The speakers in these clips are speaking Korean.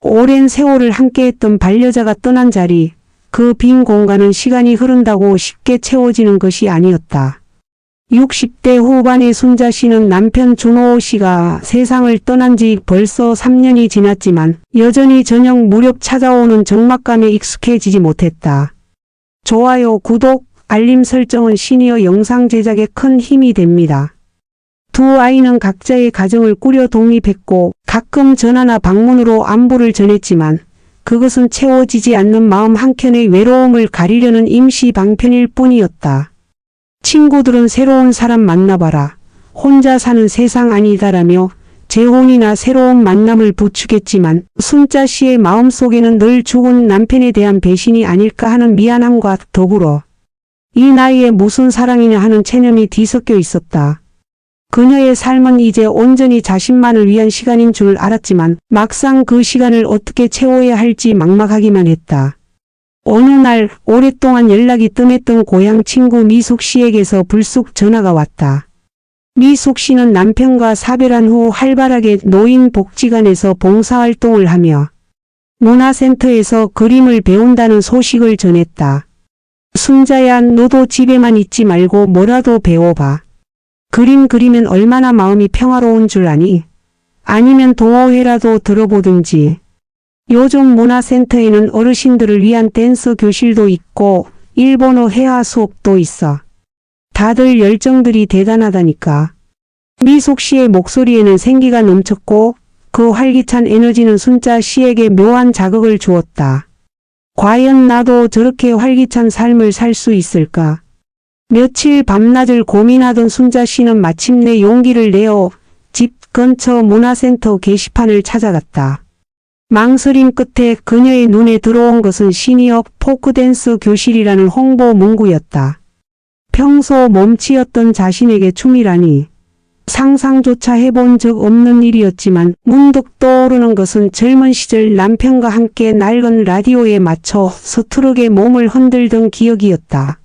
오랜 세월을 함께했던 반려자가 떠난 자리, 그 빈 공간은 시간이 흐른다고 쉽게 채워지는 것이 아니었다. 60대 후반의 순자 씨는 남편 준호 씨가 세상을 떠난 지 벌써 3년이 지났지만 여전히 저녁 무렵 찾아오는 적막감에 익숙해지지 못했다. 좋아요, 구독, 알림 설정은 시니어 영상 제작에 큰 힘이 됩니다. 두 아이는 각자의 가정을 꾸려 독립했고 가끔 전화나 방문으로 안부를 전했지만 그것은 채워지지 않는 마음 한켠의 외로움을 가리려는 임시 방편일 뿐이었다. 친구들은 새로운 사람 만나봐라, 혼자 사는 세상 아니다라며 재혼이나 새로운 만남을 부추겼지만 순자 씨의 마음속에는 늘 죽은 남편에 대한 배신이 아닐까 하는 미안함과 더불어 이 나이에 무슨 사랑이냐 하는 체념이 뒤섞여 있었다. 그녀의 삶은 이제 온전히 자신만을 위한 시간인 줄 알았지만 막상 그 시간을 어떻게 채워야 할지 막막하기만 했다. 어느 날 오랫동안 연락이 뜸했던 고향 친구 미숙 씨에게서 불쑥 전화가 왔다. 미숙 씨는 남편과 사별한 후 활발하게 노인복지관에서 봉사활동을 하며 문화센터에서 그림을 배운다는 소식을 전했다. 순자야, 너도 집에만 있지 말고 뭐라도 배워봐. 그림 그리면 얼마나 마음이 평화로운 줄 아니? 아니면 동호회라도 들어보든지. 요즘 문화센터에는 어르신들을 위한 댄스 교실도 있고 일본어 회화 수업도 있어. 다들 열정들이 대단하다니까. 미숙 씨의 목소리에는 생기가 넘쳤고 그 활기찬 에너지는 순자 씨에게 묘한 자극을 주었다. 과연 나도 저렇게 활기찬 삶을 살 수 있을까? 며칠 밤낮을 고민하던 순자 씨는 마침내 용기를 내어 집 근처 문화센터 게시판을 찾아갔다. 망설임 끝에 그녀의 눈에 들어온 것은 시니어 포크댄스 교실이라는 홍보 문구였다. 평소 몸치였던 자신에게 춤이라니 상상조차 해본 적 없는 일이었지만 문득 떠오르는 것은 젊은 시절 남편과 함께 낡은 라디오에 맞춰 서투르게 몸을 흔들던 기억이었다.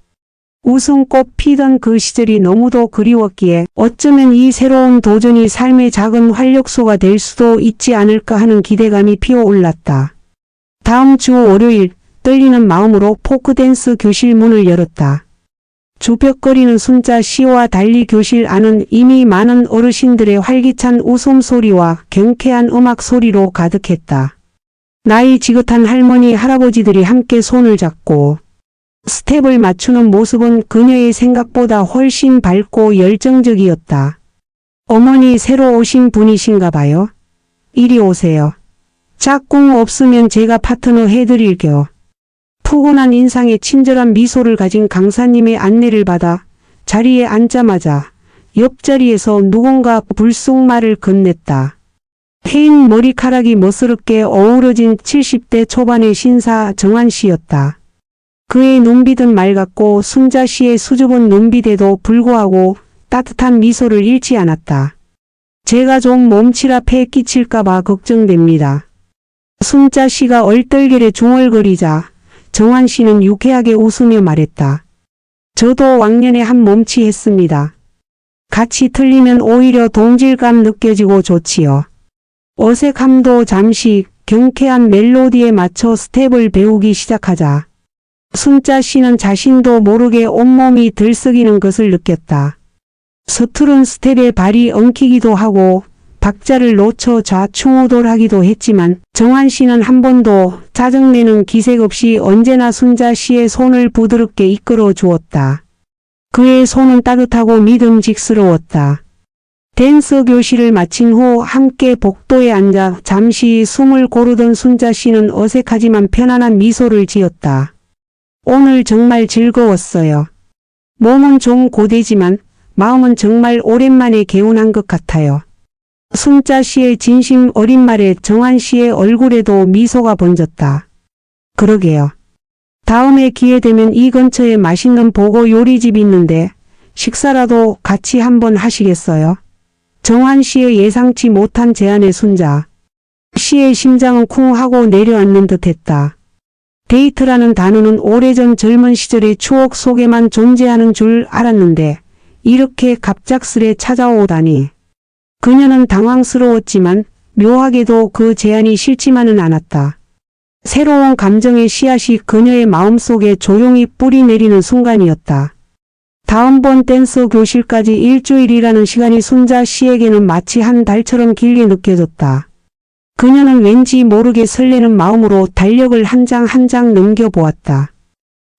웃음꽃 피던 그 시절이 너무도 그리웠기에 어쩌면 이 새로운 도전이 삶의 작은 활력소가 될 수도 있지 않을까 하는 기대감이 피어올랐다. 다음 주 월요일 떨리는 마음으로 포크댄스 교실 문을 열었다. 주벽거리는 순자 씨와 달리 교실 안은 이미 많은 어르신들의 활기찬 웃음소리와 경쾌한 음악 소리로 가득했다. 나이 지긋한 할머니 할아버지들이 함께 손을 잡고 스텝을 맞추는 모습은 그녀의 생각보다 훨씬 밝고 열정적이었다. 어머니 새로 오신 분이신가 봐요. 이리 오세요. 짝꿍 없으면 제가 파트너 해드릴게요. 푸근한 인상에 친절한 미소를 가진 강사님의 안내를 받아 자리에 앉자마자 옆자리에서 누군가 불쑥 말을 건넸다. 흰 머리카락이 멋스럽게 어우러진 70대 초반의 신사 정한 씨였다. 그의 눈빛은 맑았고 순자 씨의 수줍은 눈빛에도 불구하고 따뜻한 미소를 잃지 않았다. 제가 좀 몸치라 폐 끼칠까봐 걱정됩니다. 순자 씨가 얼떨결에 중얼거리자 정한 씨는 유쾌하게 웃으며 말했다. 저도 왕년에 한 몸치 했습니다. 같이 틀리면 오히려 동질감 느껴지고 좋지요. 어색함도 잠시 경쾌한 멜로디에 맞춰 스텝을 배우기 시작하자 순자 씨는 자신도 모르게 온몸이 들썩이는 것을 느꼈다. 서투른 스텝에 발이 엉키기도 하고 박자를 놓쳐 좌충우돌하기도 했지만 정한 씨는 한 번도 짜증내는 기색 없이 언제나 순자 씨의 손을 부드럽게 이끌어 주었다. 그의 손은 따뜻하고 믿음직스러웠다. 댄스 교실을 마친 후 함께 복도에 앉아 잠시 숨을 고르던 순자 씨는 어색하지만 편안한 미소를 지었다. 오늘 정말 즐거웠어요. 몸은 좀 고되지만 마음은 정말 오랜만에 개운한 것 같아요. 순자 씨의 진심 어린 말에 정한 씨의 얼굴에도 미소가 번졌다. 그러게요. 다음에 기회 되면 이 근처에 맛있는 보고 요리집 있는데 식사라도 같이 한번 하시겠어요? 정한 씨의 예상치 못한 제안에 순자 씨의 심장은 쿵 하고 내려앉는 듯했다. 데이트라는 단어는 오래전 젊은 시절의 추억 속에만 존재하는 줄 알았는데 이렇게 갑작스레 찾아오다니. 그녀는 당황스러웠지만 묘하게도 그 제안이 싫지만은 않았다. 새로운 감정의 씨앗이 그녀의 마음속에 조용히 뿌리 내리는 순간이었다. 다음번 댄스 교실까지 일주일이라는 시간이 순자 씨에게는 마치 한 달처럼 길게 느껴졌다. 그녀는 왠지 모르게 설레는 마음으로 달력을 한 장 한 장 넘겨보았다.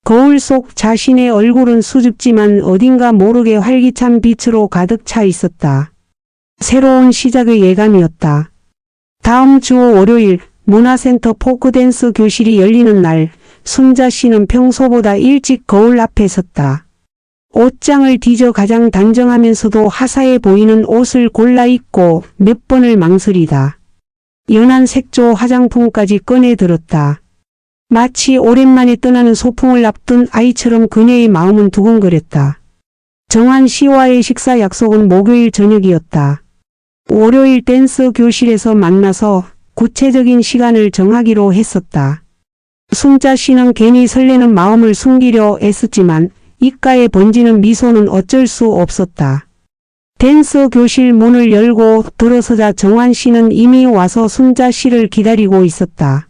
거울 속 자신의 얼굴은 수줍지만 어딘가 모르게 활기찬 빛으로 가득 차 있었다. 새로운 시작의 예감이었다. 다음 주 월요일 문화센터 포크댄스 교실이 열리는 날, 순자 씨는 평소보다 일찍 거울 앞에 섰다. 옷장을 뒤져 가장 단정하면서도 화사해 보이는 옷을 골라 입고 몇 번을 망설이다. 연한 색조 화장품까지 꺼내 들었다. 마치 오랜만에 떠나는 소풍을 앞둔 아이처럼 그녀의 마음은 두근거렸다. 정한 씨와의 식사 약속은 목요일 저녁이었다. 월요일 댄스 교실에서 만나서 구체적인 시간을 정하기로 했었다. 순자 씨는 괜히 설레는 마음을 숨기려 애썼지만 입가에 번지는 미소는 어쩔 수 없었다. 댄스 교실 문을 열고 들어서자 정환 씨는 이미 와서 순자 씨를 기다리고 있었다.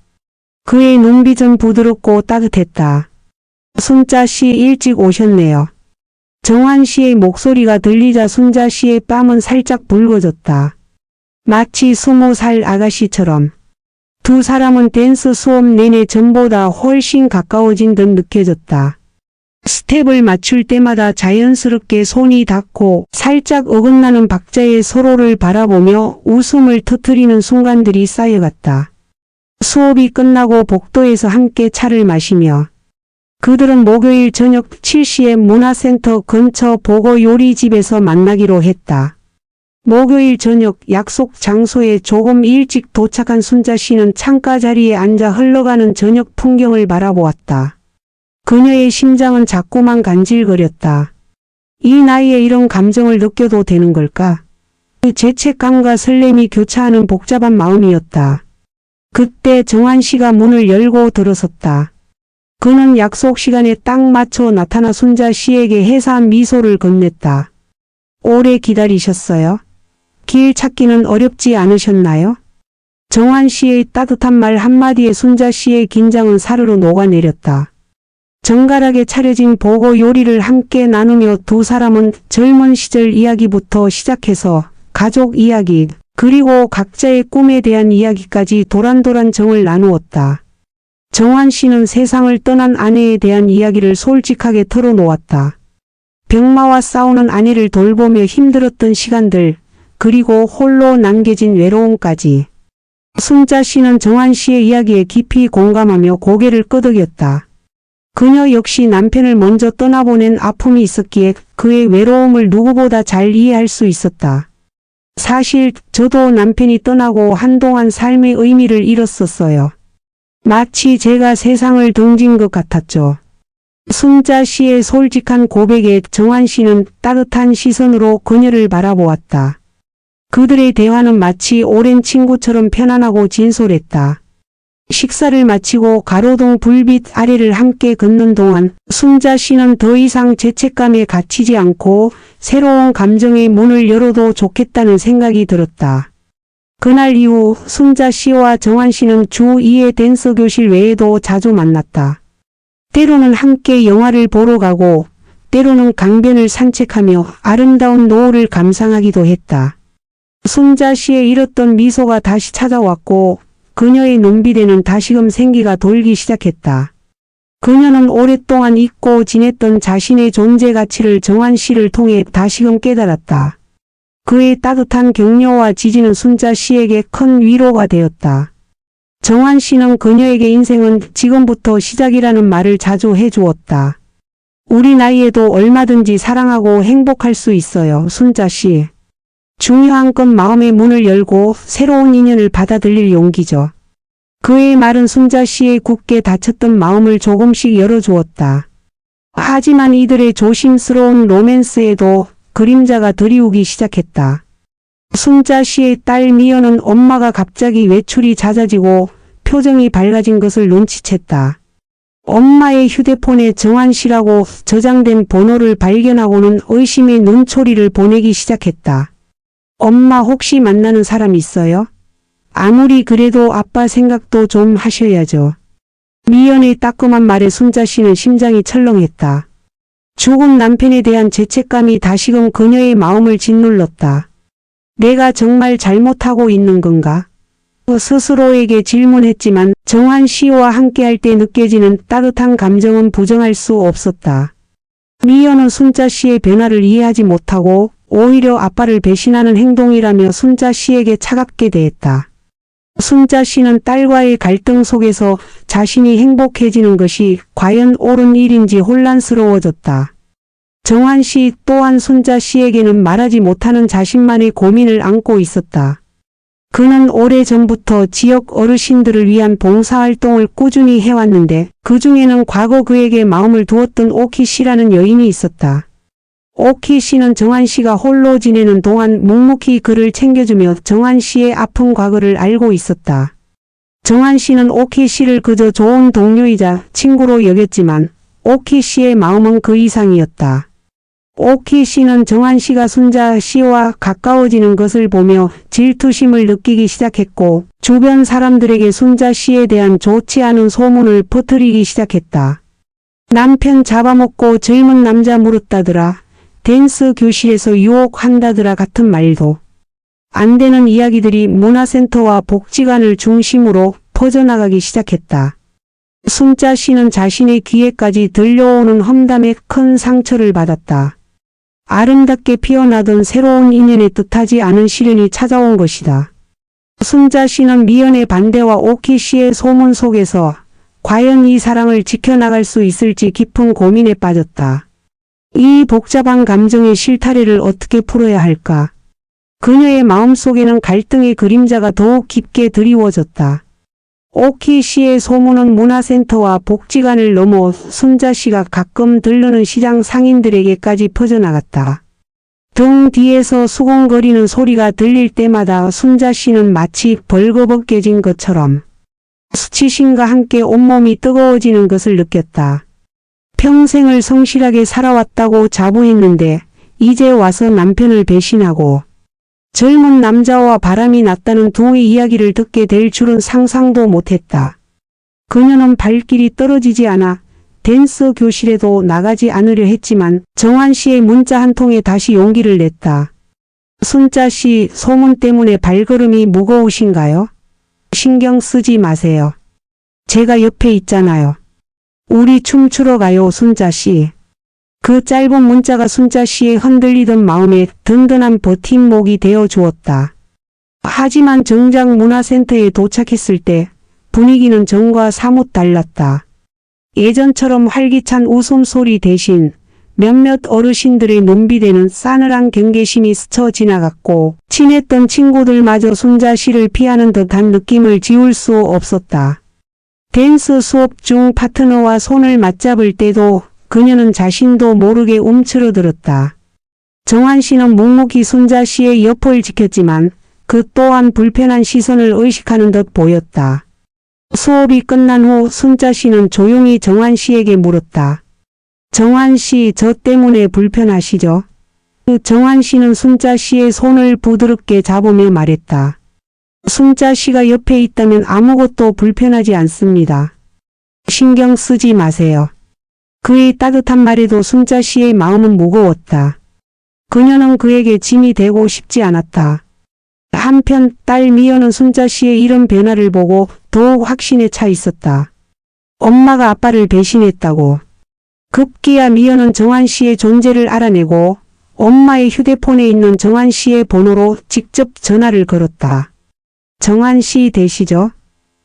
그의 눈빛은 부드럽고 따뜻했다. 순자 씨 일찍 오셨네요. 정환 씨의 목소리가 들리자 순자 씨의 뺨은 살짝 붉어졌다. 마치 20살 아가씨처럼. 두 사람은 댄스 수업 내내 전보다 훨씬 가까워진 듯 느껴졌다. 스텝을 맞출 때마다 자연스럽게 손이 닿고 살짝 어긋나는 박자에 서로를 바라보며 웃음을 터뜨리는 순간들이 쌓여갔다. 수업이 끝나고 복도에서 함께 차를 마시며 그들은 목요일 저녁 7시에 문화센터 근처 보고 요리집에서 만나기로 했다. 목요일 저녁 약속 장소에 조금 일찍 도착한 순자 씨는 창가 자리에 앉아 흘러가는 저녁 풍경을 바라보았다. 그녀의 심장은 자꾸만 간질거렸다. 이 나이에 이런 감정을 느껴도 되는 걸까? 그 죄책감과 설렘이 교차하는 복잡한 마음이었다. 그때 정한 씨가 문을 열고 들어섰다. 그는 약속 시간에 딱 맞춰 나타나 순자 씨에게 해사한 미소를 건넸다. 오래 기다리셨어요? 길 찾기는 어렵지 않으셨나요? 정한 씨의 따뜻한 말 한마디에 순자 씨의 긴장은 사르르 녹아내렸다. 정갈하게 차려진 보고 요리를 함께 나누며 두 사람은 젊은 시절 이야기부터 시작해서 가족 이야기, 그리고 각자의 꿈에 대한 이야기까지 도란도란 정을 나누었다. 정환 씨는 세상을 떠난 아내에 대한 이야기를 솔직하게 털어놓았다. 병마와 싸우는 아내를 돌보며 힘들었던 시간들, 그리고 홀로 남겨진 외로움까지. 순자 씨는 정환 씨의 이야기에 깊이 공감하며 고개를 끄덕였다. 그녀 역시 남편을 먼저 떠나보낸 아픔이 있었기에 그의 외로움을 누구보다 잘 이해할 수 있었다. 사실 저도 남편이 떠나고 한동안 삶의 의미를 잃었었어요. 마치 제가 세상을 등진 것 같았죠. 순자 씨의 솔직한 고백에 정환 씨는 따뜻한 시선으로 그녀를 바라보았다. 그들의 대화는 마치 오랜 친구처럼 편안하고 진솔했다. 식사를 마치고 가로등 불빛 아래를 함께 걷는 동안 순자 씨는 더 이상 죄책감에 갇히지 않고 새로운 감정의 문을 열어도 좋겠다는 생각이 들었다. 그날 이후 순자 씨와 정환 씨는 주 2회 댄스 교실 외에도 자주 만났다. 때로는 함께 영화를 보러 가고 때로는 강변을 산책하며 아름다운 노을을 감상하기도 했다. 순자 씨의 잃었던 미소가 다시 찾아왔고 그녀의 눈빛에는 다시금 생기가 돌기 시작했다. 그녀는 오랫동안 잊고 지냈던 자신의 존재 가치를 정환 씨를 통해 다시금 깨달았다. 그의 따뜻한 격려와 지지는 순자 씨에게 큰 위로가 되었다. 정환 씨는 그녀에게 인생은 지금부터 시작이라는 말을 자주 해주었다. 우리 나이에도 얼마든지 사랑하고 행복할 수 있어요, 순자 씨. 중요한 건 마음의 문을 열고 새로운 인연을 받아들일 용기죠. 그의 말은 순자 씨의 굳게 닫혔던 마음을 조금씩 열어주었다. 하지만 이들의 조심스러운 로맨스에도 그림자가 드리우기 시작했다. 순자 씨의 딸 미연은 엄마가 갑자기 외출이 잦아지고 표정이 밝아진 것을 눈치챘다. 엄마의 휴대폰에 정환 씨라고 저장된 번호를 발견하고는 의심의 눈초리를 보내기 시작했다. 엄마 혹시 만나는 사람 있어요? 아무리 그래도 아빠 생각도 좀 하셔야죠. 미연의 따끔한 말에 순자 씨는 심장이 철렁했다. 죽은 남편에 대한 죄책감이 다시금 그녀의 마음을 짓눌렀다. 내가 정말 잘못하고 있는 건가? 스스로에게 질문했지만 정환 씨와 함께할 때 느껴지는 따뜻한 감정은 부정할 수 없었다. 미연은 순자 씨의 변화를 이해하지 못하고 오히려 아빠를 배신하는 행동이라며 순자 씨에게 차갑게 대했다. 순자 씨는 딸과의 갈등 속에서 자신이 행복해지는 것이 과연 옳은 일인지 혼란스러워졌다. 정환 씨 또한 순자 씨에게는 말하지 못하는 자신만의 고민을 안고 있었다. 그는 오래전부터 지역 어르신들을 위한 봉사활동을 꾸준히 해왔는데 그 중에는 과거 그에게 마음을 두었던 오키 씨라는 여인이 있었다. 오키 씨는 정환 씨가 홀로 지내는 동안 묵묵히 그를 챙겨주며 정환 씨의 아픈 과거를 알고 있었다. 정환 씨는 오키 씨를 그저 좋은 동료이자 친구로 여겼지만 오키 씨의 마음은 그 이상이었다. 오키 씨는 정환 씨가 순자 씨와 가까워지는 것을 보며 질투심을 느끼기 시작했고 주변 사람들에게 순자 씨에 대한 좋지 않은 소문을 퍼뜨리기 시작했다. 남편 잡아먹고 젊은 남자 물었다더라. 댄스 교실에서 유혹한다더라 같은 말도 안 되는 이야기들이 문화센터와 복지관을 중심으로 퍼져나가기 시작했다. 순자 씨는 자신의 귀에까지 들려오는 험담에 큰 상처를 받았다. 아름답게 피어나던 새로운 인연에 뜻하지 않은 시련이 찾아온 것이다. 순자 씨는 미연의 반대와 오키 씨의 소문 속에서 과연 이 사랑을 지켜나갈 수 있을지 깊은 고민에 빠졌다. 이 복잡한 감정의 실타래를 어떻게 풀어야 할까? 그녀의 마음속에는 갈등의 그림자가 더욱 깊게 드리워졌다. 오키 씨의 소문은 문화센터와 복지관을 넘어 순자 씨가 가끔 들르는 시장 상인들에게까지 퍼져나갔다. 등 뒤에서 수군거리는 소리가 들릴 때마다 순자 씨는 마치 벌거벗겨진 것처럼 수치심과 함께 온몸이 뜨거워지는 것을 느꼈다. 평생을 성실하게 살아왔다고 자부했는데 이제 와서 남편을 배신하고 젊은 남자와 바람이 났다는 둥의 이야기를 듣게 될 줄은 상상도 못했다. 그녀는 발길이 떨어지지 않아 댄스 교실에도 나가지 않으려 했지만 정환 씨의 문자 한 통에 다시 용기를 냈다. 순자 씨, 소문 때문에 발걸음이 무거우신가요? 신경 쓰지 마세요. 제가 옆에 있잖아요. 우리 춤추러 가요, 순자 씨. 그 짧은 문자가 순자 씨의 흔들리던 마음에 든든한 버팀목이 되어 주었다. 하지만 정작 문화센터에 도착했을 때 분위기는 전과 사뭇 달랐다. 예전처럼 활기찬 웃음소리 대신 몇몇 어르신들의 눈비대는 싸늘한 경계심이 스쳐 지나갔고 친했던 친구들마저 순자 씨를 피하는 듯한 느낌을 지울 수 없었다. 댄스 수업 중 파트너와 손을 맞잡을 때도 그녀는 자신도 모르게 움츠러들었다. 정환 씨는 묵묵히 순자 씨의 옆을 지켰지만 그 또한 불편한 시선을 의식하는 듯 보였다. 수업이 끝난 후 순자 씨는 조용히 정환 씨에게 물었다. 정환 씨, 저 때문에 불편하시죠? 정환 씨는 순자 씨의 손을 부드럽게 잡으며 말했다. 순자 씨가 옆에 있다면 아무것도 불편하지 않습니다. 신경 쓰지 마세요. 그의 따뜻한 말에도 순자 씨의 마음은 무거웠다. 그녀는 그에게 짐이 되고 싶지 않았다. 한편 딸 미연은 순자 씨의 이런 변화를 보고 더욱 확신에 차 있었다. 엄마가 아빠를 배신했다고. 급기야 미연은 정환 씨의 존재를 알아내고 엄마의 휴대폰에 있는 정환 씨의 번호로 직접 전화를 걸었다. 정환 씨 되시죠?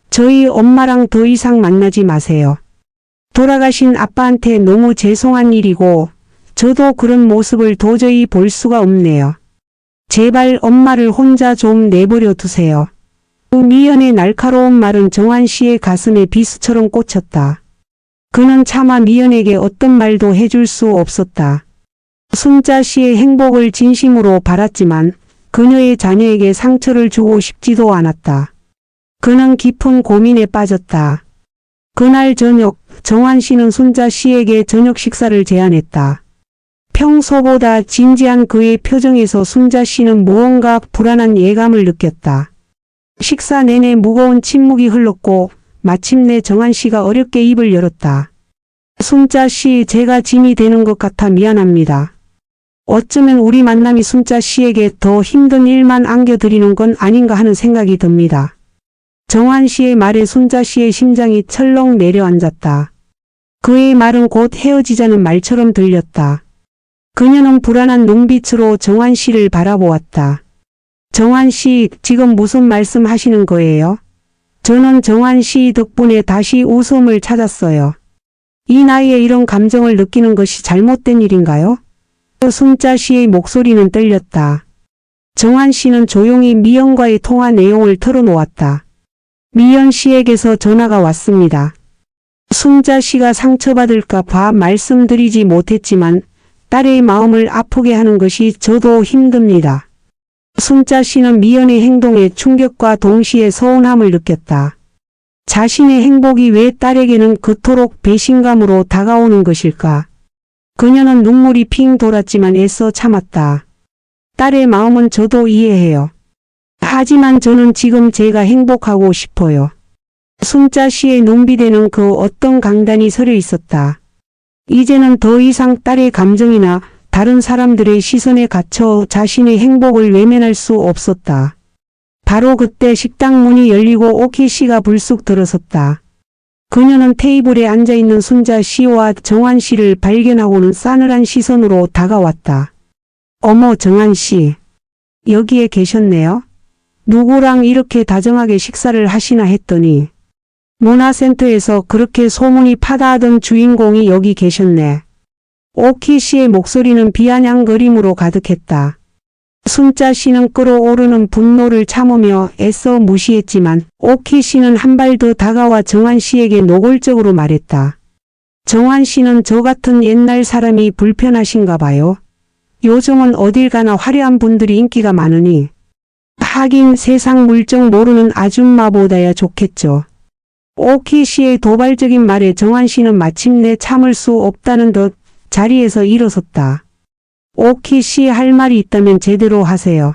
저희 엄마랑 더 이상 만나지 마세요. 돌아가신 아빠한테 너무 죄송한 일이고 저도 그런 모습을 도저히 볼 수가 없네요. 제발 엄마를 혼자 좀 내버려 두세요. 미연의 날카로운 말은 정환 씨의 가슴에 비수처럼 꽂혔다. 그는 차마 미연에게 어떤 말도 해줄 수 없었다. 순자 씨의 행복을 진심으로 바랐지만 그녀의 자녀에게 상처를 주고 싶지도 않았다. 그는 깊은 고민에 빠졌다. 그날 저녁 정환 씨는 순자 씨에게 저녁 식사를 제안했다. 평소보다 진지한 그의 표정에서 순자 씨는 무언가 불안한 예감을 느꼈다. 식사 내내 무거운 침묵이 흘렀고 마침내 정한 씨가 어렵게 입을 열었다. 순자 씨, 제가 짐이 되는 것 같아 미안합니다. 어쩌면 우리 만남이 순자 씨에게 더 힘든 일만 안겨드리는 건 아닌가 하는 생각이 듭니다. 정한 씨의 말에 순자 씨의 심장이 철렁 내려앉았다. 그의 말은 곧 헤어지자는 말처럼 들렸다. 그녀는 불안한 눈빛으로 정한 씨를 바라보았다. 정한 씨, 지금 무슨 말씀 하시는 거예요? 저는 정한 씨 덕분에 다시 웃음을 찾았어요. 이 나이에 이런 감정을 느끼는 것이 잘못된 일인가요? 순자 씨의 목소리는 떨렸다. 정한 씨는 조용히 미연과의 통화 내용을 털어놓았다. 미연 씨에게서 전화가 왔습니다. 순자 씨가 상처받을까 봐 말씀드리지 못했지만 딸의 마음을 아프게 하는 것이 저도 힘듭니다. 순자 씨는 미연의 행동에 충격과 동시에 서운함을 느꼈다. 자신의 행복이 왜 딸에게는 그토록 배신감으로 다가오는 것일까? 그녀는 눈물이 핑 돌았지만 애써 참았다. 딸의 마음은 저도 이해해요. 하지만 저는 지금 제가 행복하고 싶어요. 순자 씨의 눈빛에는 그 어떤 강단이 서려 있었다. 이제는 더 이상 딸의 감정이나 다른 사람들의 시선에 갇혀 자신의 행복을 외면할 수 없었다. 바로 그때 식당 문이 열리고 오키 씨가 불쑥 들어섰다. 그녀는 테이블에 앉아있는 순자 씨와 정한 씨를 발견하고는 싸늘한 시선으로 다가왔다. 어머, 정한 씨. 여기에 계셨네요? 누구랑 이렇게 다정하게 식사를 하시나 했더니 문화센터에서 그렇게 소문이 파다하던 주인공이 여기 계셨네. 오키 씨의 목소리는 비아냥거림으로 가득했다. 순자 씨는 끓어오르는 분노를 참으며 애써 무시했지만 오키 씨는 한 발 더 다가와 정한 씨에게 노골적으로 말했다. 정한 씨는 저 같은 옛날 사람이 불편하신가 봐요. 요즘은 어딜 가나 화려한 분들이 인기가 많으니 하긴 세상 물정 모르는 아줌마보다야 좋겠죠. 오키 씨의 도발적인 말에 정한 씨는 마침내 참을 수 없다는 듯 자리에서 일어섰다. 오키 씨, 할 말이 있다면 제대로 하세요.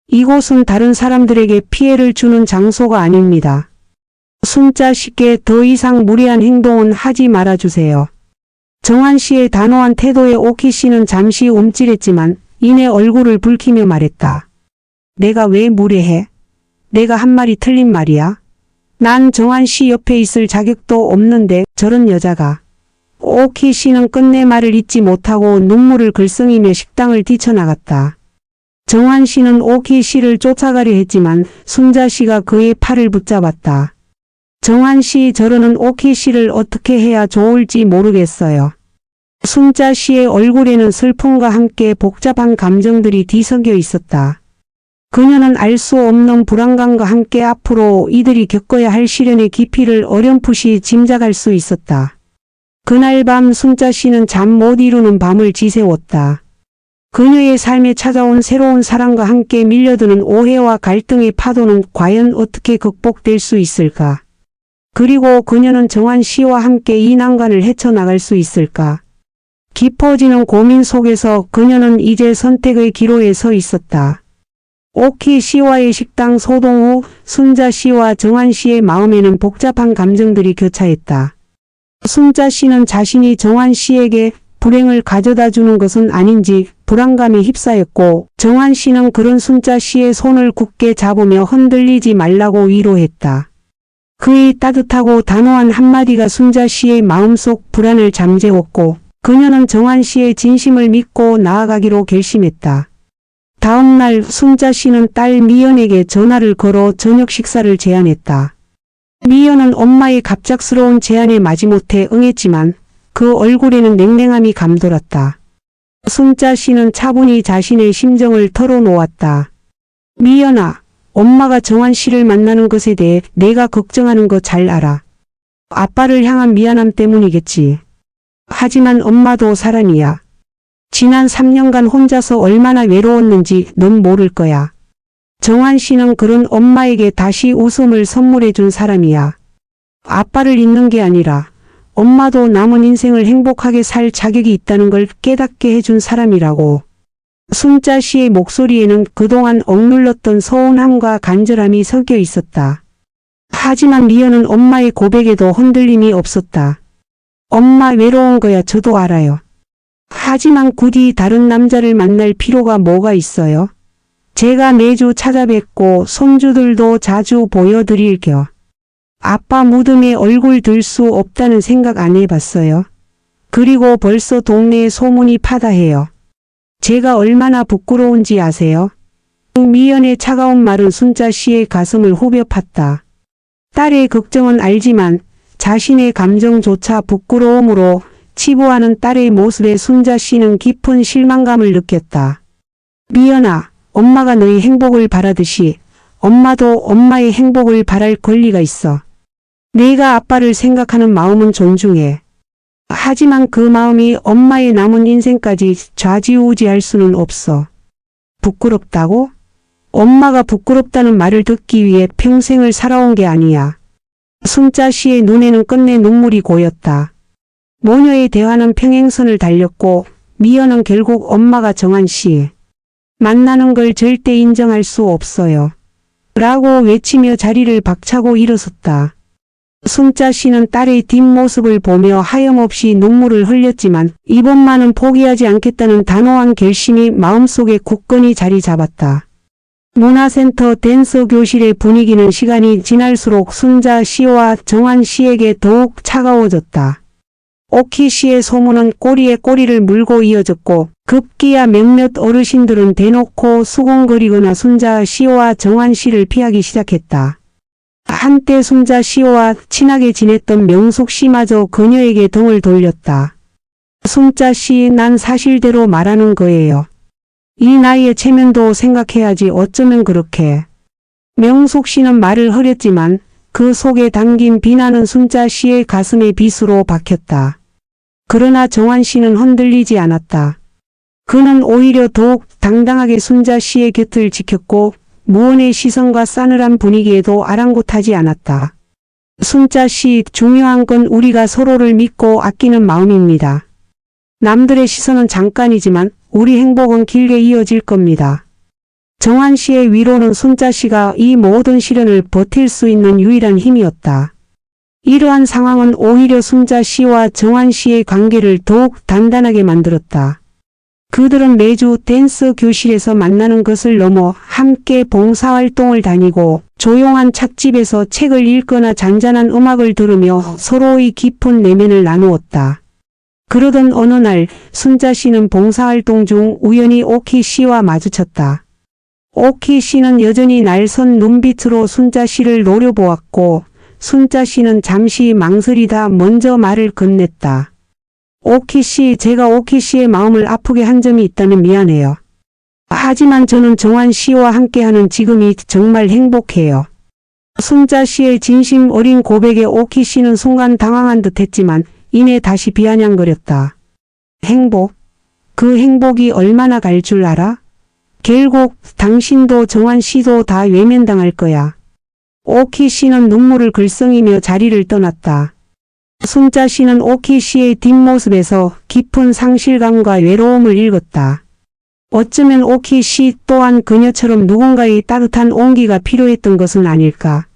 이곳은 다른 사람들에게 피해를 주는 장소가 아닙니다. 순자 씨께 더 이상 무리한 행동은 하지 말아주세요. 정한 씨의 단호한 태도에 오키 씨는 잠시 움찔했지만 이내 얼굴을 붉히며 말했다. 내가 왜 무례해? 내가 한 말이 틀린 말이야? 난 정한 씨 옆에 있을 자격도 없는데 저런 여자가. 오키 씨는 끝내 말을 잇지 못하고 눈물을 글썽이며 식당을 뛰쳐나갔다. 정한 씨는 오키 씨를 쫓아가려 했지만 순자 씨가 그의 팔을 붙잡았다. 정한 씨, 저러는 오키 씨를 어떻게 해야 좋을지 모르겠어요. 순자 씨의 얼굴에는 슬픔과 함께 복잡한 감정들이 뒤섞여 있었다. 그녀는 알 수 없는 불안감과 함께 앞으로 이들이 겪어야 할 시련의 깊이를 어렴풋이 짐작할 수 있었다. 그날 밤 순자 씨는 잠 못 이루는 밤을 지새웠다. 그녀의 삶에 찾아온 새로운 사랑과 함께 밀려드는 오해와 갈등의 파도는 과연 어떻게 극복될 수 있을까? 그리고 그녀는 정한 씨와 함께 이 난관을 헤쳐나갈 수 있을까? 깊어지는 고민 속에서 그녀는 이제 선택의 기로에 서 있었다. 오키 씨와의 식당 소동 후 순자 씨와 정한 씨의 마음에는 복잡한 감정들이 교차했다. 순자 씨는 자신이 정한 씨에게 불행을 가져다 주는 것은 아닌지 불안감에 휩싸였고, 정한 씨는 그런 순자 씨의 손을 굳게 잡으며 흔들리지 말라고 위로했다. 그의 따뜻하고 단호한 한마디가 순자 씨의 마음속 불안을 잠재웠고, 그녀는 정한 씨의 진심을 믿고 나아가기로 결심했다. 다음 날 순자 씨는 딸 미연에게 전화를 걸어 저녁 식사를 제안했다. 미연은 엄마의 갑작스러운 제안에 마지못해 응했지만 그 얼굴에는 냉랭함이 감돌았다. 순자 씨는 차분히 자신의 심정을 털어놓았다. 미연아, 엄마가 정한 씨를 만나는 것에 대해 내가 걱정하는 거 잘 알아. 아빠를 향한 미안함 때문이겠지. 하지만 엄마도 사람이야. 지난 3년간 혼자서 얼마나 외로웠는지 넌 모를 거야. 정한 씨는 그런 엄마에게 다시 웃음을 선물해 준 사람이야. 아빠를 잊는 게 아니라 엄마도 남은 인생을 행복하게 살 자격이 있다는 걸 깨닫게 해준 사람이라고. 순자 씨의 목소리에는 그동안 억눌렀던 서운함과 간절함이 섞여 있었다. 하지만 미연은 엄마의 고백에도 흔들림이 없었다. 엄마 외로운 거야 저도 알아요. 하지만 굳이 다른 남자를 만날 필요가 뭐가 있어요? 제가 매주 찾아뵙고 손주들도 자주 보여드릴게요. 아빠 무덤에 얼굴 들 수 없다는 생각 안 해봤어요. 그리고 벌써 동네에 소문이 파다해요. 제가 얼마나 부끄러운지 아세요? 미연의 차가운 말은 순자 씨의 가슴을 후벼 팠다. 딸의 걱정은 알지만 자신의 감정조차 부끄러움으로 치부하는 딸의 모습에 순자 씨는 깊은 실망감을 느꼈다. 미연아, 엄마가 너의 행복을 바라듯이 엄마도 엄마의 행복을 바랄 권리가 있어. 내가 아빠를 생각하는 마음은 존중해. 하지만 그 마음이 엄마의 남은 인생까지 좌지우지할 수는 없어. 부끄럽다고? 엄마가 부끄럽다는 말을 듣기 위해 평생을 살아온 게 아니야. 순자 씨의 눈에는 끝내 눈물이 고였다. 모녀의 대화는 평행선을 달렸고 미연은 결국 엄마가 정한 씨 만나는 걸 절대 인정할 수 없어요. 라고 외치며 자리를 박차고 일어섰다. 순자 씨는 딸의 뒷모습을 보며 하염없이 눈물을 흘렸지만 이번만은 포기하지 않겠다는 단호한 결심이 마음속에 굳건히 자리 잡았다. 문화센터 댄스 교실의 분위기는 시간이 지날수록 순자 씨와 정환 씨에게 더욱 차가워졌다. 오키 씨의 소문은 꼬리에 꼬리를 물고 이어졌고 급기야 몇몇 어르신들은 대놓고 수군거리거나 순자 씨와 정환 씨를 피하기 시작했다. 한때 순자 씨와 친하게 지냈던 명숙 씨마저 그녀에게 등을 돌렸다. 순자 씨, 난 사실대로 말하는 거예요. 이 나이에 체면도 생각해야지 어쩌면 그렇게. 명숙 씨는 말을 흐렸지만 그 속에 담긴 비난은 순자 씨의 가슴에 빗으로 박혔다. 그러나 정환 씨는 흔들리지 않았다. 그는 오히려 더욱 당당하게 순자 씨의 곁을 지켰고 무언의 시선과 싸늘한 분위기에도 아랑곳하지 않았다. 순자 씨, 중요한 건 우리가 서로를 믿고 아끼는 마음입니다. 남들의 시선은 잠깐이지만 우리 행복은 길게 이어질 겁니다. 정환 씨의 위로는 순자 씨가 이 모든 시련을 버틸 수 있는 유일한 힘이었다. 이러한 상황은 오히려 순자 씨와 정환 씨의 관계를 더욱 단단하게 만들었다. 그들은 매주 댄스 교실에서 만나는 것을 넘어 함께 봉사활동을 다니고 조용한 찻집에서 책을 읽거나 잔잔한 음악을 들으며 서로의 깊은 내면을 나누었다. 그러던 어느 날 순자 씨는 봉사활동 중 우연히 오키 씨와 마주쳤다. 오키 씨는 여전히 날선 눈빛으로 순자 씨를 노려보았고 순자 씨는 잠시 망설이다 먼저 말을 건넸다. 오키 씨, 제가 오키 씨의 마음을 아프게 한 점이 있다면 미안해요. 하지만 저는 정환 씨와 함께하는 지금이 정말 행복해요. 순자 씨의 진심 어린 고백에 오키 씨는 순간 당황한 듯 했지만 이내 다시 비아냥거렸다. 행복? 그 행복이 얼마나 갈 줄 알아? 결국 당신도 정환 씨도 다 외면당할 거야. 오키 씨는 눈물을 글썽이며 자리를 떠났다. 순자 씨는 오키 씨의 뒷모습에서 깊은 상실감과 외로움을 읽었다. 어쩌면 오키 씨 또한 그녀처럼 누군가의 따뜻한 온기가 필요했던 것은 아닐까.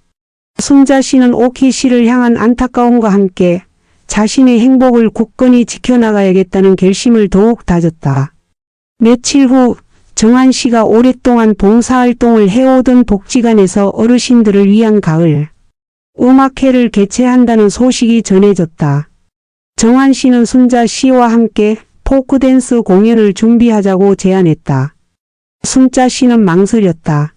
순자 씨는 오키 씨를 향한 안타까움과 함께 자신의 행복을 굳건히 지켜나가야겠다는 결심을 더욱 다졌다. 며칠 후 정환 씨가 오랫동안 봉사활동을 해오던 복지관에서 어르신들을 위한 가을 음악회를 개최한다는 소식이 전해졌다. 정환 씨는 순자 씨와 함께 포크댄스 공연을 준비하자고 제안했다. 순자 씨는 망설였다.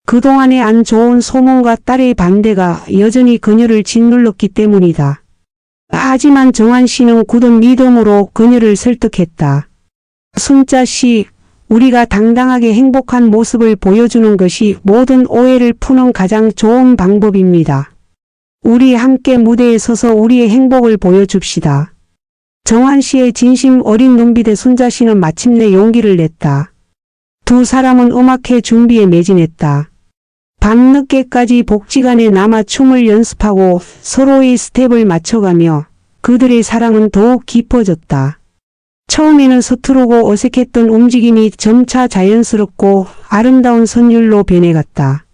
그동안의 안 좋은 소문과 딸의 반대가 여전히 그녀를 짓눌렀기 때문이다. 하지만 정환 씨는 굳은 믿음으로 그녀를 설득했다. 순자 씨, 우리가 당당하게 행복한 모습을 보여주는 것이 모든 오해를 푸는 가장 좋은 방법입니다. 우리 함께 무대에 서서 우리의 행복을 보여줍시다. 정환 씨의 진심 어린 눈빛에 순자 씨는 마침내 용기를 냈다. 두 사람은 음악회 준비에 매진했다. 밤늦게까지 복지관에 남아 춤을 연습하고 서로의 스텝을 맞춰가며 그들의 사랑은 더욱 깊어졌다. 처음에는 서투르고 어색했던 움직임이 점차 자연스럽고 아름다운 선율로 변해갔다.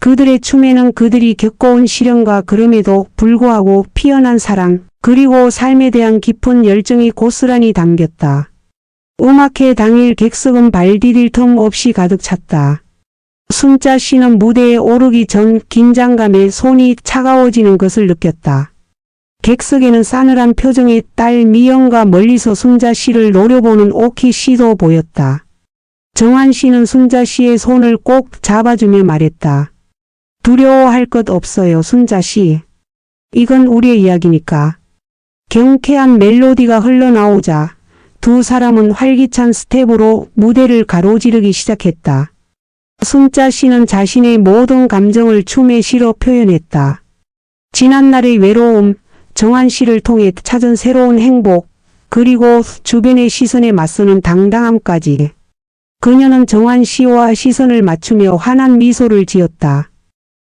그들의 춤에는 그들이 겪어온 시련과 그럼에도 불구하고 피어난 사랑, 그리고 삶에 대한 깊은 열정이 고스란히 담겼다. 음악회 당일 객석은 발 디딜 틈 없이 가득 찼다. 순자 씨는 무대에 오르기 전 긴장감에 손이 차가워지는 것을 느꼈다. 객석에는 싸늘한 표정의 딸 미영과 멀리서 순자 씨를 노려보는 오키 씨도 보였다. 정환 씨는 순자 씨의 손을 꼭 잡아주며 말했다. 두려워할 것 없어요, 순자 씨. 이건 우리의 이야기니까. 경쾌한 멜로디가 흘러나오자 두 사람은 활기찬 스텝으로 무대를 가로지르기 시작했다. 순자 씨는 자신의 모든 감정을 춤에 실어 표현했다. 지난날의 외로움, 정환 씨를 통해 찾은 새로운 행복, 그리고 주변의 시선에 맞서는 당당함까지. 그녀는 정환 씨와 시선을 맞추며 환한 미소를 지었다.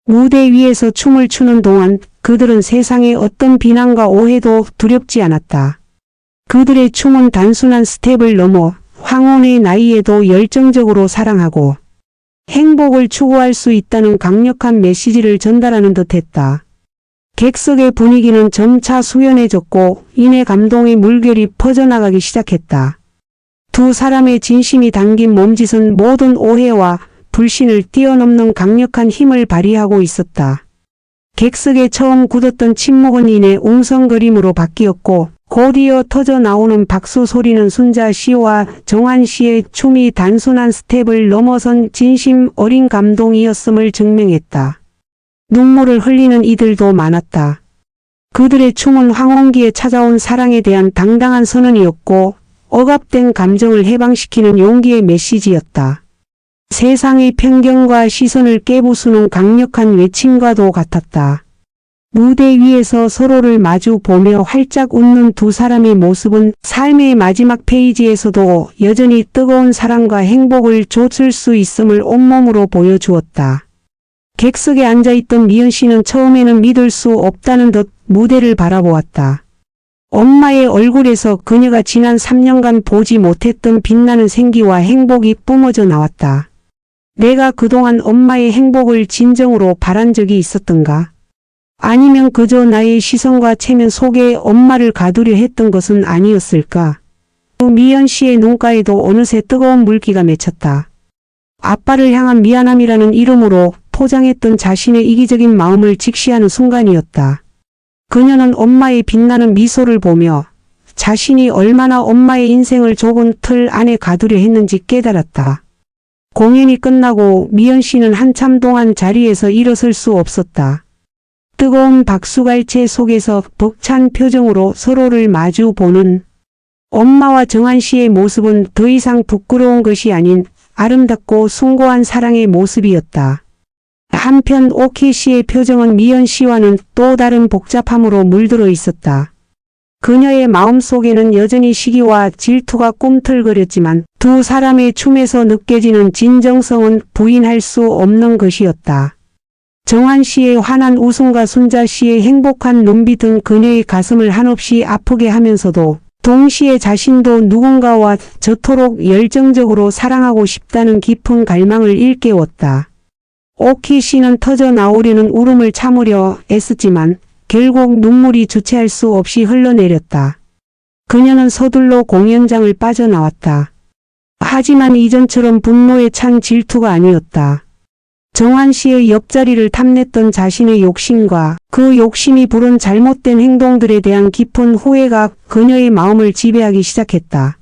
무대 위에서 춤을 추는 동안 그들은 세상의 어떤 비난과 오해도 두렵지 않았다. 그들의 춤은 단순한 스텝을 넘어 황혼의 나이에도 열정적으로 사랑하고 행복을 추구할 수 있다는 강력한 메시지를 전달하는 듯했다. 객석의 분위기는 점차 수연해졌고 이내 감동의 물결이 퍼져나가기 시작했다. 두 사람의 진심이 담긴 몸짓은 모든 오해와 불신을 뛰어넘는 강력한 힘을 발휘하고 있었다. 객석에 처음 굳었던 침묵은 이내 웅성거림으로 바뀌었고 곧이어 터져 나오는 박수 소리는 순자 씨와 정환 씨의 춤이 단순한 스텝을 넘어선 진심 어린 감동이었음을 증명했다. 눈물을 흘리는 이들도 많았다. 그들의 춤은 황혼기에 찾아온 사랑에 대한 당당한 선언이었고 억압된 감정을 해방시키는 용기의 메시지였다. 세상의 편견과 시선을 깨부수는 강력한 외침과도 같았다. 무대 위에서 서로를 마주 보며 활짝 웃는 두 사람의 모습은 삶의 마지막 페이지에서도 여전히 뜨거운 사랑과 행복을 줬을 수 있음을 온몸으로 보여주었다. 객석에 앉아있던 미연 씨는 처음에는 믿을 수 없다는 듯 무대를 바라보았다. 엄마의 얼굴에서 그녀가 지난 3년간 보지 못했던 빛나는 생기와 행복이 뿜어져 나왔다. 내가 그동안 엄마의 행복을 진정으로 바란 적이 있었던가? 아니면 그저 나의 시선과 체면 속에 엄마를 가두려 했던 것은 아니었을까? 미연 씨의 눈가에도 어느새 뜨거운 물기가 맺혔다. 아빠를 향한 미안함이라는 이름으로 포장했던 자신의 이기적인 마음을 직시하는 순간이었다. 그녀는 엄마의 빛나는 미소를 보며 자신이 얼마나 엄마의 인생을 좁은 틀 안에 가두려 했는지 깨달았다. 공연이 끝나고 미연 씨는 한참 동안 자리에서 일어설 수 없었다. 뜨거운 박수갈채 속에서 벅찬 표정으로 서로를 마주 보는 엄마와 정환 씨의 모습은 더 이상 부끄러운 것이 아닌 아름답고 숭고한 사랑의 모습이었다. 한편 오키 씨의 표정은 미연 씨와는 또 다른 복잡함으로 물들어 있었다. 그녀의 마음속에는 여전히 시기와 질투가 꿈틀거렸지만 두 사람의 춤에서 느껴지는 진정성은 부인할 수 없는 것이었다. 정환 씨의 환한 웃음과 순자 씨의 행복한 눈빛은 그녀의 가슴을 한없이 아프게 하면서도 동시에 자신도 누군가와 저토록 열정적으로 사랑하고 싶다는 깊은 갈망을 일깨웠다. 오키 씨는 터져 나오려는 울음을 참으려 애썼지만 결국 눈물이 주체할 수 없이 흘러내렸다. 그녀는 서둘러 공연장을 빠져나왔다. 하지만 이전처럼 분노에 찬 질투가 아니었다. 정환 씨의 옆자리를 탐냈던 자신의 욕심과 그 욕심이 부른 잘못된 행동들에 대한 깊은 후회가 그녀의 마음을 지배하기 시작했다.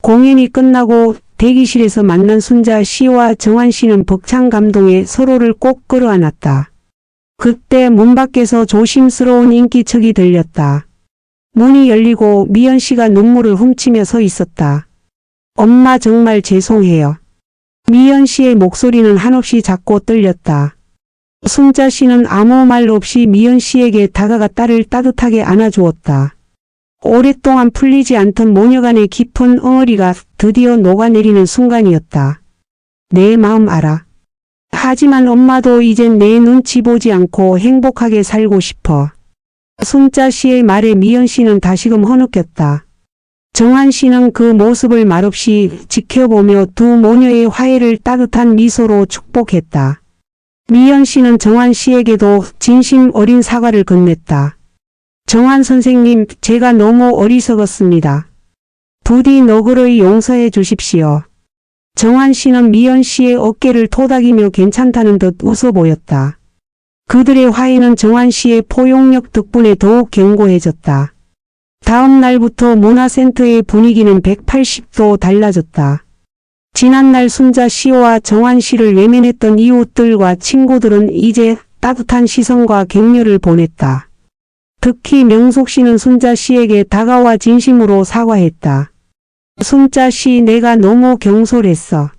공연이 끝나고 대기실에서 만난 순자 씨와 정환 씨는 벅찬 감동에 서로를 꼭 끌어안았다. 그때 문 밖에서 조심스러운 인기척이 들렸다. 문이 열리고 미연 씨가 눈물을 훔치며 서 있었다. 엄마 정말 죄송해요. 미연 씨의 목소리는 한없이 작고 떨렸다. 순자 씨는 아무 말 없이 미연 씨에게 다가가 딸을 따뜻하게 안아주었다. 오랫동안 풀리지 않던 모녀간의 깊은 응어리가 드디어 녹아내리는 순간이었다. 내 마음 알아. 하지만 엄마도 이젠 내 눈치 보지 않고 행복하게 살고 싶어. 순자 씨의 말에 미연 씨는 다시금 흐느꼈다. 정환 씨는 그 모습을 말없이 지켜보며 두 모녀의 화해를 따뜻한 미소로 축복했다. 미연 씨는 정환 씨에게도 진심 어린 사과를 건넸다. 정환 선생님, 제가 너무 어리석었습니다. 부디 너그러이 용서해 주십시오. 정환 씨는 미연 씨의 어깨를 토닥이며 괜찮다는 듯 웃어 보였다. 그들의 화해는 정환 씨의 포용력 덕분에 더욱 견고해졌다. 다음 날부터 문화센터의 분위기는 180도 달라졌다. 지난날 순자 씨와 정환 씨를 외면했던 이웃들과 친구들은 이제 따뜻한 시선과 격려를 보냈다. 특히 명숙 씨는 순자 씨에게 다가와 진심으로 사과했다. 순자 씨, 내가 너무 경솔했어.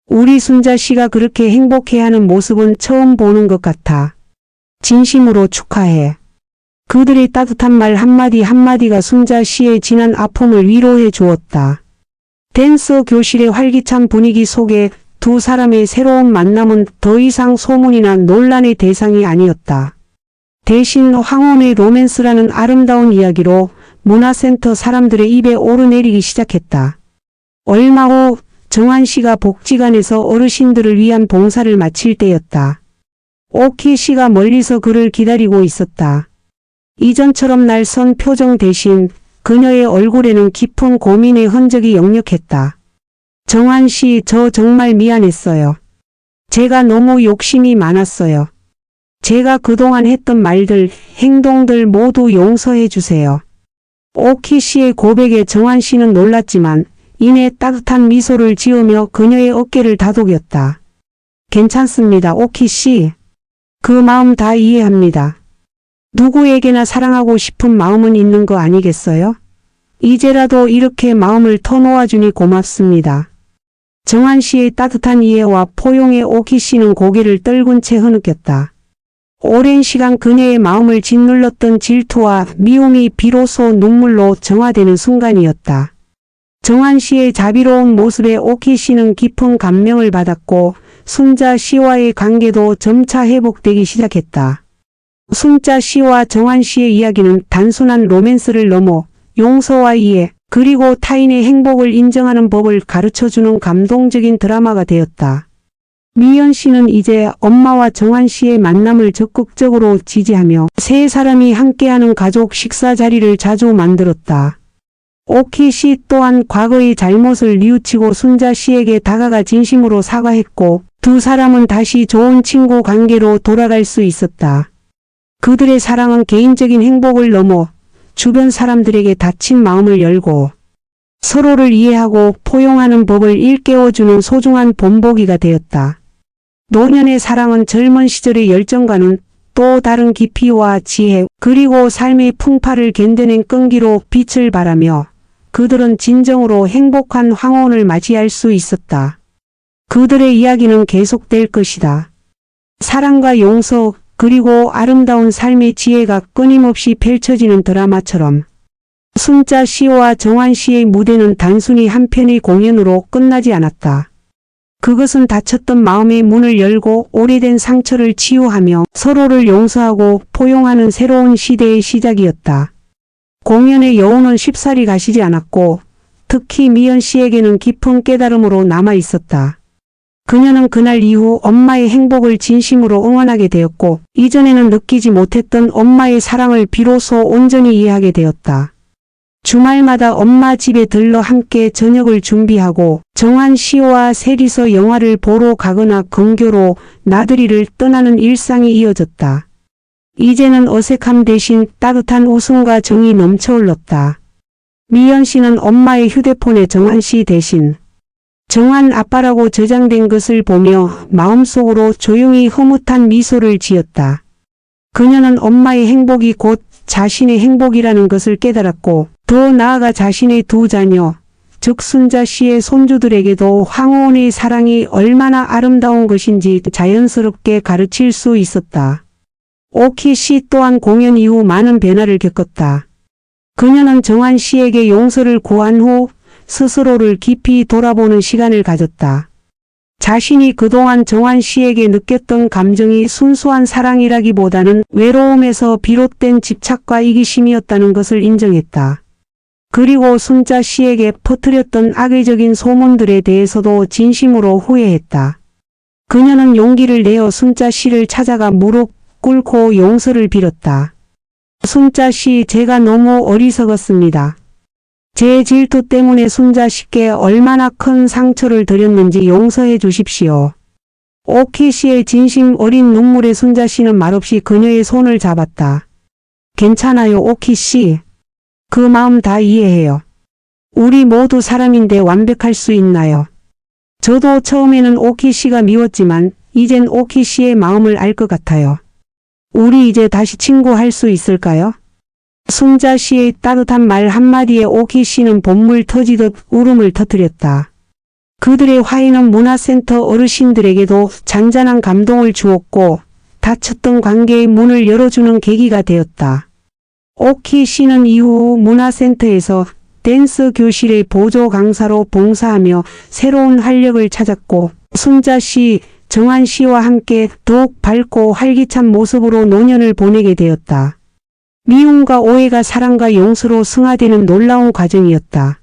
우리 순자 씨가 그렇게 행복해하는 모습은 처음 보는 것 같아. 진심으로 축하해. 그들의 따뜻한 말 한마디 한마디가 순자 씨의 지난 아픔을 위로해 주었다. 댄스 교실의 활기찬 분위기 속에 두 사람의 새로운 만남은 더 이상 소문이나 논란의 대상이 아니었다. 대신 황혼의 로맨스라는 아름다운 이야기로 문화센터 사람들의 입에 오르내리기 시작했다. 얼마 후 정환 씨가 복지관에서 어르신들을 위한 봉사를 마칠 때였다. 오키 씨가 멀리서 그를 기다리고 있었다. 이전처럼 날선 표정 대신 그녀의 얼굴에는 깊은 고민의 흔적이 역력했다. 정환 씨, 저 정말 미안했어요. 제가 너무 욕심이 많았어요. 제가 그동안 했던 말들, 행동들 모두 용서해 주세요. 오키 씨의 고백에 정환 씨는 놀랐지만 이내 따뜻한 미소를 지으며 그녀의 어깨를 다독였다. 괜찮습니다, 오키 씨. 그 마음 다 이해합니다. 누구에게나 사랑하고 싶은 마음은 있는 거 아니겠어요? 이제라도 이렇게 마음을 터놓아주니 고맙습니다. 정환 씨의 따뜻한 이해와 포용에 오키 씨는 고개를 떨군 채 흐느꼈다. 오랜 시간 그녀의 마음을 짓눌렀던 질투와 미움이 비로소 눈물로 정화되는 순간이었다. 정환 씨의 자비로운 모습에 오키 씨는 깊은 감명을 받았고 순자 씨와의 관계도 점차 회복되기 시작했다. 순자 씨와 정환 씨의 이야기는 단순한 로맨스를 넘어 용서와 이해, 그리고 타인의 행복을 인정하는 법을 가르쳐주는 감동적인 드라마가 되었다. 미연 씨는 이제 엄마와 정환 씨의 만남을 적극적으로 지지하며 세 사람이 함께하는 가족 식사 자리를 자주 만들었다. 오키 씨 또한 과거의 잘못을 뉘우치고 순자 씨에게 다가가 진심으로 사과했고 두 사람은 다시 좋은 친구 관계로 돌아갈 수 있었다. 그들의 사랑은 개인적인 행복을 넘어 주변 사람들에게 닫힌 마음을 열고 서로를 이해하고 포용하는 법을 일깨워주는 소중한 본보기가 되었다. 노년의 사랑은 젊은 시절의 열정과는 또 다른 깊이와 지혜 그리고 삶의 풍파를 견뎌낸 끈기로 빛을 발하며 그들은 진정으로 행복한 황혼을 맞이할 수 있었다. 그들의 이야기는 계속될 것이다. 사랑과 용서 그리고 아름다운 삶의 지혜가 끊임없이 펼쳐지는 드라마처럼 순자 씨와 정환 씨의 무대는 단순히 한 편의 공연으로 끝나지 않았다. 그것은 닫혔던 마음의 문을 열고 오래된 상처를 치유하며 서로를 용서하고 포용하는 새로운 시대의 시작이었다. 공연의 여운은 쉽사리 가시지 않았고 특히 미연 씨에게는 깊은 깨달음으로 남아 있었다. 그녀는 그날 이후 엄마의 행복을 진심으로 응원하게 되었고 이전에는 느끼지 못했던 엄마의 사랑을 비로소 온전히 이해하게 되었다. 주말마다 엄마 집에 들러 함께 저녁을 준비하고 정환 씨와 셋이서 영화를 보러 가거나 근교로 나들이를 떠나는 일상이 이어졌다. 이제는 어색함 대신 따뜻한 웃음과 정이 넘쳐 흘렀다. 미연 씨는 엄마의 휴대폰에 정환 씨 대신 정환 아빠라고 저장된 것을 보며 마음속으로 조용히 흐뭇한 미소를 지었다. 그녀는 엄마의 행복이 곧 자신의 행복이라는 것을 깨달았고 더 나아가 자신의 두 자녀, 즉 순자 씨의 손주들에게도 황혼의 사랑이 얼마나 아름다운 것인지 자연스럽게 가르칠 수 있었다. 오키 씨 또한 공연 이후 많은 변화를 겪었다. 그녀는 정환 씨에게 용서를 구한 후 스스로를 깊이 돌아보는 시간을 가졌다. 자신이 그동안 정환 씨에게 느꼈던 감정이 순수한 사랑이라기보다는 외로움에서 비롯된 집착과 이기심이었다는 것을 인정했다. 그리고 순자 씨에게 퍼뜨렸던 악의적인 소문들에 대해서도 진심으로 후회했다. 그녀는 용기를 내어 순자 씨를 찾아가 무릎 꿇고 용서를 빌었다. 순자 씨, 제가 너무 어리석었습니다. 제 질투 때문에 순자 씨께 얼마나 큰 상처를 드렸는지 용서해 주십시오. 오키 씨의 진심 어린 눈물에 순자 씨는 말없이 그녀의 손을 잡았다. 괜찮아요, 오키 씨. 그 마음 다 이해해요. 우리 모두 사람인데 완벽할 수 있나요? 저도 처음에는 오키 씨가 미웠지만 이젠 오키 씨의 마음을 알 것 같아요. 우리 이제 다시 친구할 수 있을까요? 순자 씨의 따뜻한 말 한마디에 오키 씨는 본물 터지듯 울음을 터뜨렸다. 그들의 화해는 문화센터 어르신들에게도 잔잔한 감동을 주었고 닫혔던 관계의 문을 열어주는 계기가 되었다. 오키 씨는 이후 문화센터에서 댄스 교실의 보조 강사로 봉사하며 새로운 활력을 찾았고 순자 씨, 정한 씨와 함께 더욱 밝고 활기찬 모습으로 노년을 보내게 되었다. 미움과 오해가 사랑과 용서로 승화되는 놀라운 과정이었다.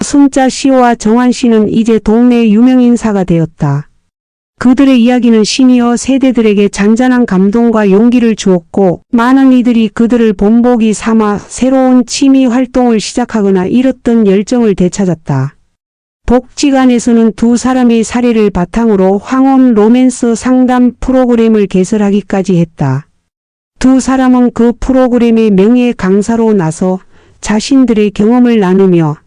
순자 씨와 정한 씨는 이제 동네 유명인사가 되었다. 그들의 이야기는 시니어 세대들에게 잔잔한 감동과 용기를 주었고 많은 이들이 그들을 본보기 삼아 새로운 취미 활동을 시작하거나 잃었던 열정을 되찾았다. 복지관에서는 두 사람의 사례를 바탕으로 황혼 로맨스 상담 프로그램을 개설하기까지 했다. 두 사람은 그 프로그램의 명예 강사로 나서 자신들의 경험을 나누며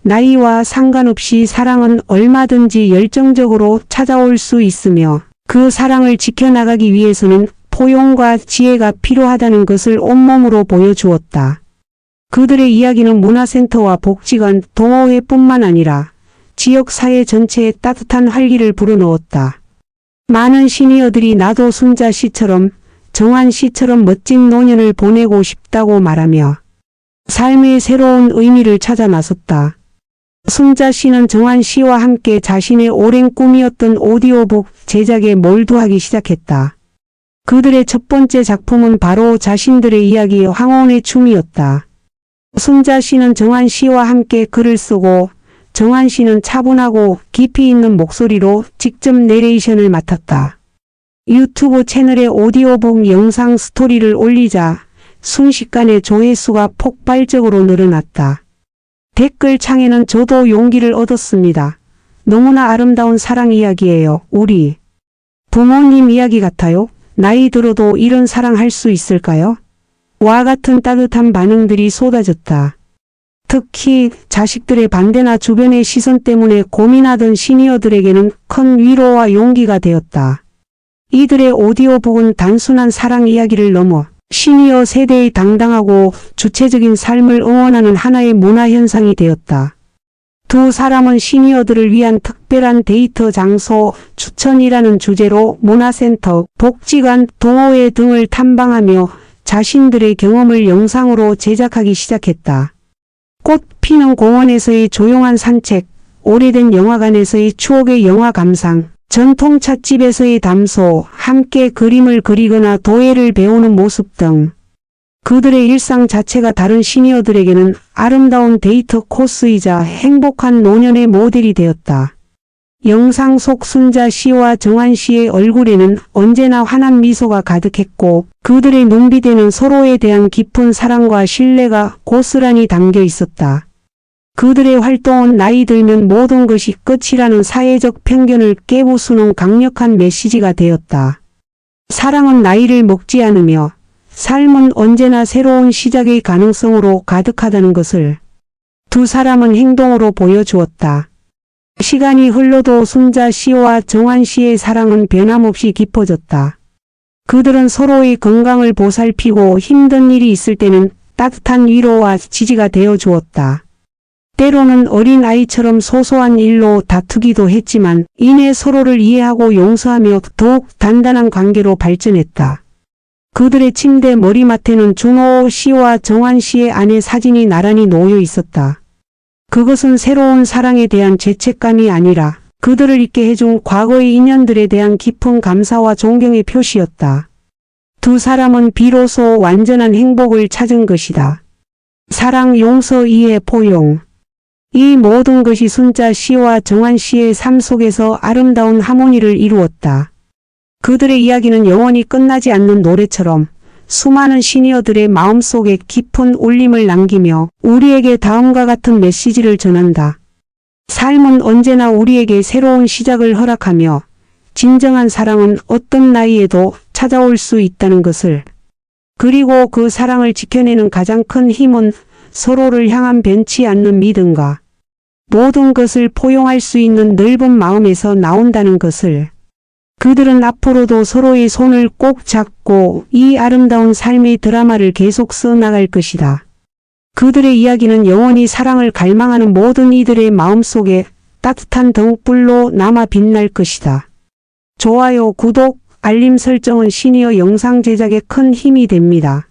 나이와 상관없이 사랑은 얼마든지 열정적으로 찾아올 수 있으며 그 사랑을 지켜나가기 위해서는 포용과 지혜가 필요하다는 것을 온몸으로 보여주었다. 그들의 이야기는 문화센터와 복지관, 동호회뿐만 아니라 지역사회 전체에 따뜻한 활기를 불어넣었다. 많은 시니어들이 나도 순자 씨처럼 정한 씨처럼 멋진 노년을 보내고 싶다고 말하며 삶의 새로운 의미를 찾아 나섰다. 순자 씨는 정한 씨와 함께 자신의 오랜 꿈이었던 오디오북 제작에 몰두하기 시작했다. 그들의 첫 번째 작품은 바로 자신들의 이야기 황혼의 춤이었다. 순자 씨는 정한 씨와 함께 글을 쓰고 정한 씨는 차분하고 깊이 있는 목소리로 직접 내레이션을 맡았다. 유튜브 채널에 오디오북 영상 스토리를 올리자 순식간에 조회수가 폭발적으로 늘어났다. 댓글 창에는 저도 용기를 얻었습니다. 너무나 아름다운 사랑 이야기예요. 우리 부모님 이야기 같아요. 나이 들어도 이런 사랑 할 수 있을까요? 와 같은 따뜻한 반응들이 쏟아졌다. 특히 자식들의 반대나 주변의 시선 때문에 고민하던 시니어들에게는 큰 위로와 용기가 되었다. 이들의 오디오북은 단순한 사랑 이야기를 넘어 시니어 세대의 당당하고 주체적인 삶을 응원하는 하나의 문화현상이 되었다. 두 사람은 시니어들을 위한 특별한 데이트 장소 추천이라는 주제로 문화센터, 복지관, 동호회 등을 탐방하며 자신들의 경험을 영상으로 제작하기 시작했다. 꽃 피는 공원에서의 조용한 산책, 오래된 영화관에서의 추억의 영화 감상, 전통 찻집에서의 담소, 함께 그림을 그리거나 도예를 배우는 모습 등 그들의 일상 자체가 다른 시니어들에게는 아름다운 데이트 코스이자 행복한 노년의 모델이 되었다. 영상 속 순자 씨와 정한 씨의 얼굴에는 언제나 환한 미소가 가득했고 그들의 눈빛에는 서로에 대한 깊은 사랑과 신뢰가 고스란히 담겨 있었다. 그들의 활동은 나이 들면 모든 것이 끝이라는 사회적 편견을 깨부수는 강력한 메시지가 되었다. 사랑은 나이를 먹지 않으며 삶은 언제나 새로운 시작의 가능성으로 가득하다는 것을 두 사람은 행동으로 보여주었다. 시간이 흘러도 순자 씨와 정한 씨의 사랑은 변함없이 깊어졌다. 그들은 서로의 건강을 보살피고 힘든 일이 있을 때는 따뜻한 위로와 지지가 되어 주었다. 때로는 어린 아이처럼 소소한 일로 다투기도 했지만 이내 서로를 이해하고 용서하며 더욱 단단한 관계로 발전했다. 그들의 침대 머리맡에는 준호 씨와 정한 씨의 아내 사진이 나란히 놓여 있었다. 그것은 새로운 사랑에 대한 죄책감이 아니라 그들을 있게 해준 과거의 인연들에 대한 깊은 감사와 존경의 표시였다. 두 사람은 비로소 완전한 행복을 찾은 것이다. 사랑, 용서, 이해, 포용. 이 모든 것이 순자 씨와 정환 씨의 삶 속에서 아름다운 하모니를 이루었다. 그들의 이야기는 영원히 끝나지 않는 노래처럼 수많은 시니어들의 마음속에 깊은 울림을 남기며 우리에게 다음과 같은 메시지를 전한다. 삶은 언제나 우리에게 새로운 시작을 허락하며 진정한 사랑은 어떤 나이에도 찾아올 수 있다는 것을, 그리고 그 사랑을 지켜내는 가장 큰 힘은 서로를 향한 변치 않는 믿음과 모든 것을 포용할 수 있는 넓은 마음에서 나온다는 것을, 그들은 앞으로도 서로의 손을 꼭 잡고 이 아름다운 삶의 드라마를 계속 써나갈 것이다. 그들의 이야기는 영원히 사랑을 갈망하는 모든 이들의 마음속에 따뜻한 등불로 남아 빛날 것이다. 좋아요, 구독, 알림 설정은 시니어 영상 제작에 큰 힘이 됩니다.